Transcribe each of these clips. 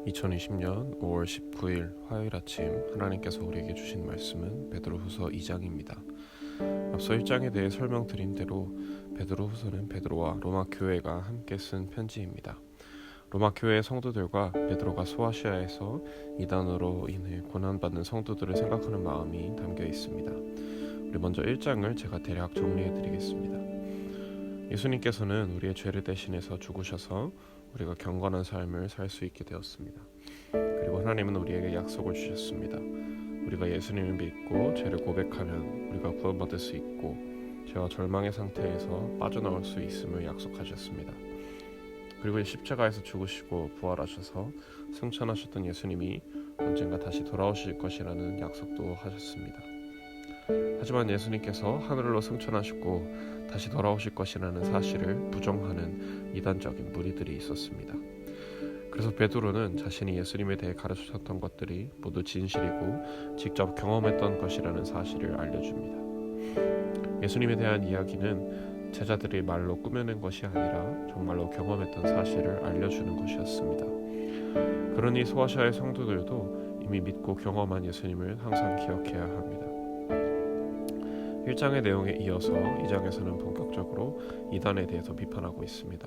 2020년 5월 19일 화요일 아침 하나님께서 우리에게 주신 말씀은 베드로후서 2장입니다. 앞서 1장에 대해 설명드린 대로 베드로후서는 베드로와 로마 교회가 함께 쓴 편지입니다. 로마 교회의 성도들과 베드로가 소아시아에서 이단으로 인해 고난받는 성도들을 생각하는 마음이 담겨 있습니다. 우리 먼저 1장을 제가 대략 정리해 드리겠습니다. 예수님께서는 우리의 죄를 대신해서 죽으셔서 우리가 경건한 삶을 살 수 있게 되었습니다. 그리고 하나님은 우리에게 약속을 주셨습니다. 우리가 예수님을 믿고 죄를 고백하면 우리가 구원받을 수 있고 죄와 절망의 상태에서 빠져나올 수 있음을 약속하셨습니다. 그리고 십자가에서 죽으시고 부활하셔서 승천하셨던 예수님이 언젠가 다시 돌아오실 것이라는 약속도 하셨습니다. 하지만 예수님께서 하늘로 승천하시고 다시 돌아오실 것이라는 사실을 부정하는 이단적인 무리들이 있었습니다. 그래서 베드로는 자신이 예수님에 대해 가르치셨던 것들이 모두 진실이고 직접 경험했던 것이라는 사실을 알려줍니다. 예수님에 대한 이야기는 제자들이 말로 꾸며낸 것이 아니라 정말로 경험했던 사실을 알려주는 것이었습니다. 그러니 소아시아의 성도들도 이미 믿고 경험한 예수님을 항상 기억해야 합니다. 1장의 내용에 이어서 2장에서는 본격적으로 이단에 대해서 비판하고 있습니다.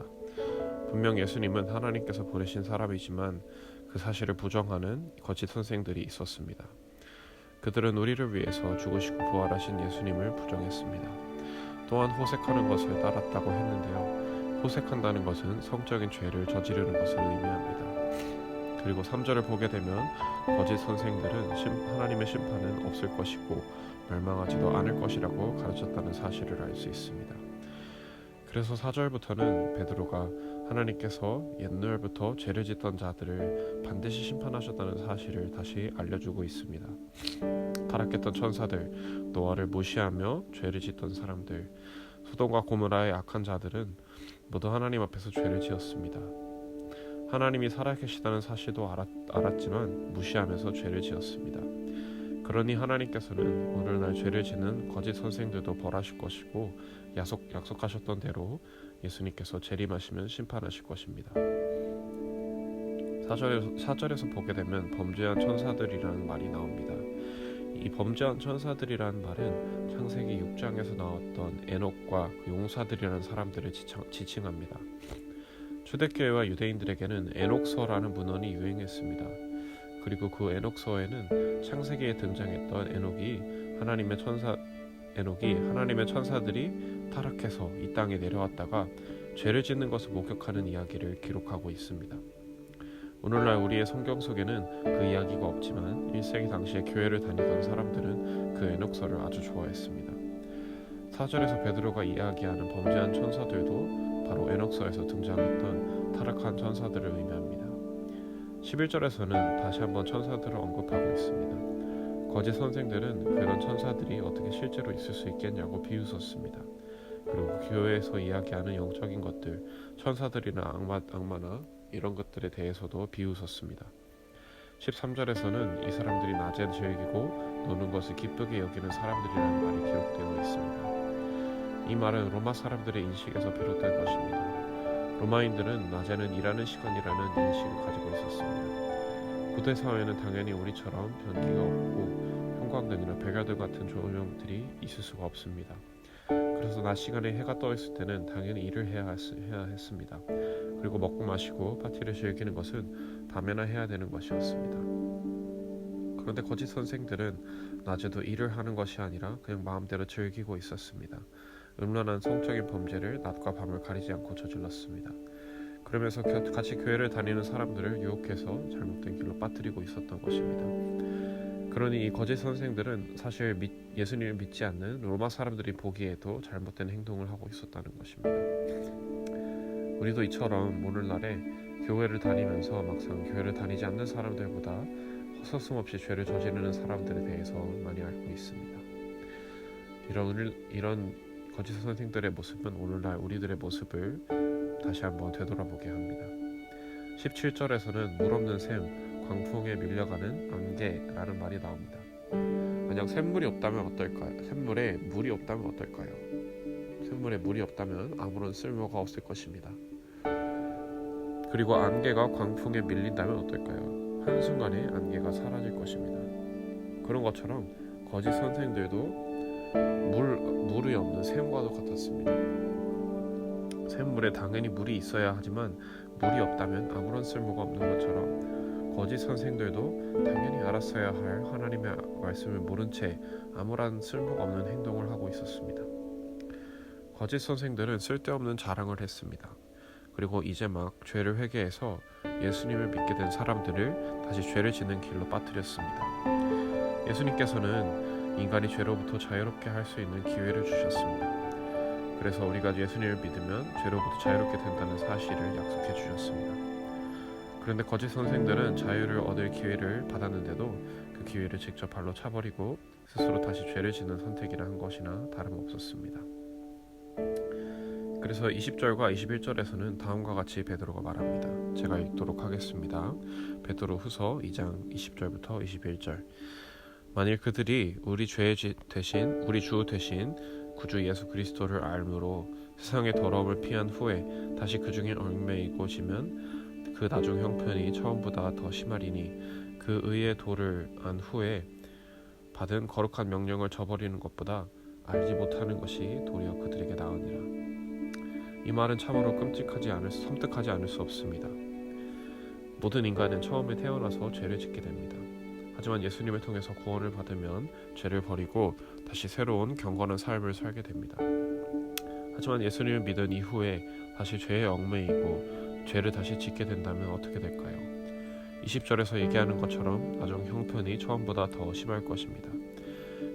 분명 예수님은 하나님께서 보내신 사람이지만 그 사실을 부정하는 거짓 선생들이 있었습니다. 그들은 우리를 위해서 죽으시고 부활하신 예수님을 부정했습니다. 또한 호색하는 것을 따랐다고 했는데요. 호색한다는 것은 성적인 죄를 저지르는 것을 의미합니다. 그리고 3절을 보게 되면 거짓 선생들은 하나님의 심판은 없을 것이고 멸망하지도 않을 것이라고 가르쳤다는 사실을 알 수 있습니다. 그래서 4절부터는 베드로가 하나님께서 옛날부터 죄를 짓던 자들을 반드시 심판하셨다는 사실을 다시 알려주고 있습니다. 타락했던 천사들, 노아를 무시하며 죄를 짓던 사람들, 소돔과 고모라의 악한 자들은 모두 하나님 앞에서 죄를 지었습니다. 하나님이 살아계시다는 사실도 알았지만 무시하면서 죄를 지었습니다. 그러니 하나님께서는 오늘날 죄를 짓는 거짓 선생들도 벌하실 것이고 약속하셨던 대로 예수님께서 재림하시면 심판하실 것입니다. 4절에서 보게 되면 범죄한 천사들이라는 말이 나옵니다. 이 범죄한 천사들이라는 말은 창세기 6장에서 나왔던 에녹과 그 용사들이라는 사람들을 지칭합니다. 초대교회와 유대인들에게는 에녹서라는 문헌이 유행했습니다. 그리고 그 에녹서에는 창세기에 등장했던 에녹이 하나님의 천사들이 타락해서 이 땅에 내려왔다가 죄를 짓는 것을 목격하는 이야기를 기록하고 있습니다. 오늘날 우리의 성경 속에는 그 이야기가 없지만 1세기 당시에 교회를 다니던 사람들은 그 에녹서를 아주 좋아했습니다. 4절에서 베드로가 이야기하는 범죄한 천사들도 바로 에녹서에서 등장했던 타락한 천사들을 의미합니다. 11절에서는 다시 한번 천사들을 언급하고 있습니다. 거짓 선생들은 그런 천사들이 어떻게 실제로 있을 수 있겠냐고 비웃었습니다. 그리고 교회에서 이야기하는 영적인 것들, 천사들이나 악마나 이런 것들에 대해서도 비웃었습니다. 13절에서는 이 사람들이 낮에 즐기고 노는 것을 기쁘게 여기는 사람들이라는 말이 기록되어 있습니다. 이 말은 로마 사람들의 인식에서 비롯된 것입니다. 로마인들은 낮에는 일하는 시간이라는 인식을 가지고 있었습니다. 고대 사회에는 당연히 우리처럼 변기가 없고 형광등이나 백야등 같은 조명들이 있을 수가 없습니다. 그래서 낮 시간에 해가 떠 있을 때는 당연히 일을 해야 했습니다. 그리고 먹고 마시고 파티를 즐기는 것은 밤에나 해야 되는 것이었습니다. 그런데 거짓 선생들은 낮에도 일을 하는 것이 아니라 그냥 마음대로 즐기고 있었습니다. 음란한 성적인 범죄를 낮과 밤을 가리지 않고 저질렀습니다. 그러면서 같이 교회를 다니는 사람들을 유혹해서 잘못된 길로 빠뜨리고 있었던 것입니다. 그러니 이 거짓 선생들은 사실 예수님을 믿지 않는 로마 사람들이 보기에도 잘못된 행동을 하고 있었다는 것입니다. 우리도 이처럼 오늘날에 교회를 다니면서 막상 교회를 다니지 않는 사람들보다 허서슴없이 죄를 저지르는 사람들에 대해서 많이 알고 있습니다. 이런 거짓 선생들의 모습은 오늘날 우리들의 모습을 다시 한번 되돌아보게 합니다. 17절에서는 물 없는 샘, 광풍에 밀려가는 안개라는 말이 나옵니다. 만약 샘물이 없다면 어떨까요? 샘물에 물이 없다면 어떨까요? 샘물에 물이 없다면 아무런 쓸모가 없을 것입니다. 그리고 안개가 광풍에 밀린다면 어떨까요? 한순간에 안개가 사라질 것입니다. 그런 것처럼 거짓 선생들도 물이 없는 샘과도 같았습니다. 샘물에 당연히 물이 있어야 하지만 물이 없다면 아무런 쓸모가 없는 것처럼 거짓 선생들도 당연히 알았어야 할 하나님의 말씀을 모른 채 아무런 쓸모가 없는 행동을 하고 있었습니다. 거짓 선생들은 쓸데없는 자랑을 했습니다. 그리고 이제 막 죄를 회개해서 예수님을 믿게 된 사람들을 다시 죄를 짓는 길로 빠뜨렸습니다. 예수님께서는 인간이 죄로부터 자유롭게 할 수 있는 기회를 주셨습니다. 그래서 우리가 예수님을 믿으면 죄로부터 자유롭게 된다는 사실을 약속해 주셨습니다. 그런데 거짓 선생들은 자유를 얻을 기회를 받았는데도 그 기회를 직접 발로 차버리고 스스로 다시 죄를 짓는 선택이라 한 것이나 다름없었습니다. 그래서 20절과 21절에서는 다음과 같이 베드로가 말합니다. 제가 읽도록 하겠습니다. 베드로 후서 2장 20절부터 21절. 만일 그들이 우리 주 대신 구주 예수 그리스도를 알므로 세상의 더러움을 피한 후에 다시 그 중에 얽매이고 지면 그 나중 형편이 처음보다 더 심하리니 그 의의 도를 안 후에 받은 거룩한 명령을 저버리는 것보다 알지 못하는 것이 도리어 그들에게 나으니라. 이 말은 참으로 섬뜩하지 않을 수 없습니다. 모든 인간은 처음에 태어나서 죄를 짓게 됩니다. 하지만 예수님을 통해서 구원을 받으면 죄를 버리고 다시 새로운 경건한 삶을 살게 됩니다. 하지만 예수님을 믿은 이후에 다시 죄에 얽매이고 죄를 다시 짓게 된다면 어떻게 될까요? 20절에서 얘기하는 것처럼 나중 형편이 처음보다 더 심할 것입니다.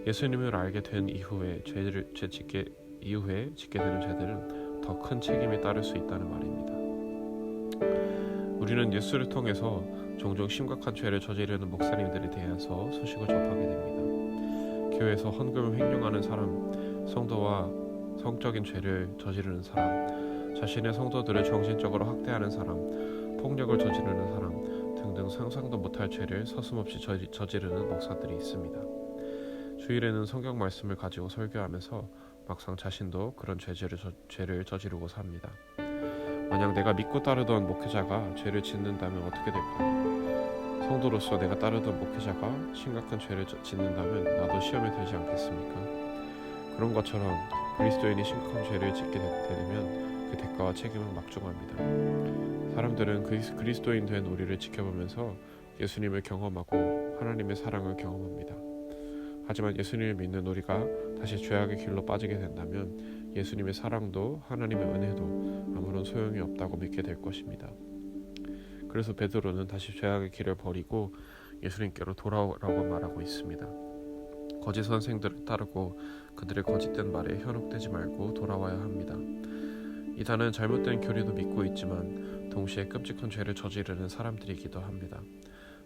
예수님을 알게 된 이후에 짓게 되는 죄들은 더 큰 책임이 따를 수 있다는 말입니다. 우리는 예수를 통해서 종종 심각한 죄를 저지르는 목사님들에 대해서 소식을 접하게 됩니다. 교회에서 헌금을 횡령하는 사람, 성도와 성적인 죄를 저지르는 사람, 자신의 성도들을 정신적으로 학대하는 사람, 폭력을 저지르는 사람 등등 상상도 못할 죄를 서슴없이 저지르는 목사들이 있습니다. 주일에는 성경 말씀을 가지고 설교하면서 막상 자신도 그런 죄를 저지르고 삽니다. 만약 내가 믿고 따르던 목회자가 죄를 짓는다면 어떻게 될까요? 성도로서 내가 따르던 목회자가 심각한 죄를 짓는다면 나도 시험에 들지 않겠습니까? 그런 것처럼 그리스도인이 심각한 죄를 짓게 되면 그 대가와 책임은 막중합니다. 사람들은 그리스도인 된 우리를 지켜보면서 예수님을 경험하고 하나님의 사랑을 경험합니다. 하지만 예수님을 믿는 우리가 다시 죄악의 길로 빠지게 된다면 예수님의 사랑도 하나님의 은혜도 아무런 소용이 없다고 믿게 될 것입니다. 그래서 베드로는 다시 죄악의 길을 버리고 예수님께로 돌아오라고 말하고 있습니다. 거짓 선생들을 따르고 그들의 거짓된 말에 현혹되지 말고 돌아와야 합니다. 이단은 잘못된 교리도 믿고 있지만 동시에 끔찍한 죄를 저지르는 사람들이기도 합니다.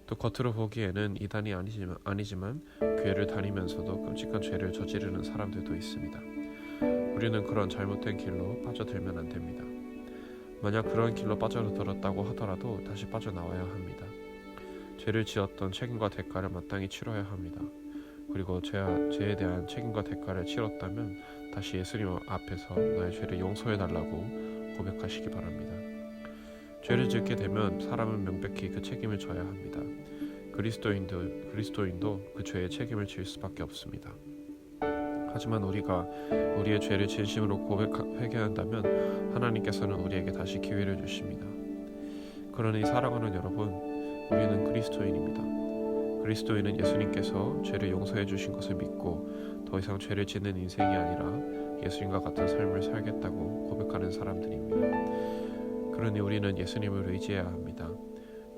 또 겉으로 보기에는 이단이 아니지만 교회를 다니면서도 끔찍한 죄를 저지르는 사람들도 있습니다. 우리는 그런 잘못된 길로 빠져들면 안 됩니다. 만약 그런 길로 빠져들었다고 하더라도 다시 빠져나와야 합니다. 죄를 지었던 책임과 대가를 마땅히 치러야 합니다. 그리고 죄에 대한 책임과 대가를 치렀다면 다시 예수님 앞에서 나의 죄를 용서해달라고 고백하시기 바랍니다. 죄를 짓게 되면 사람은 명백히 그 책임을 져야 합니다. 그리스도인도 그 죄의 책임을 질 수밖에 없습니다. 하지만 우리가 우리의 죄를 진심으로 회개한다면 하나님께서는 우리에게 다시 기회를 주십니다. 그러니 사랑하는 여러분, 우리는 그리스도인입니다. 그리스도인은 예수님께서 죄를 용서해 주신 것을 믿고 더 이상 죄를 짓는 인생이 아니라 예수님과 같은 삶을 살겠다고 고백하는 사람들입니다. 그러니 우리는 예수님을 의지해야 합니다.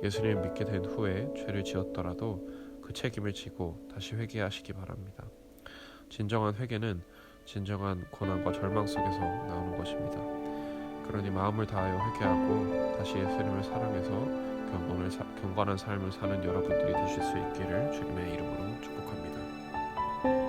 예수님을 믿게 된 후에 죄를 지었더라도 그 책임을 지고 다시 회개하시기 바랍니다. 진정한 회개는 진정한 고난과 절망 속에서 나오는 것입니다. 그러니 마음을 다하여 회개하고 다시 예수님을 사랑해서 경건한 삶을 사는 여러분들이 되실 수 있기를 주님의 이름으로 축복합니다.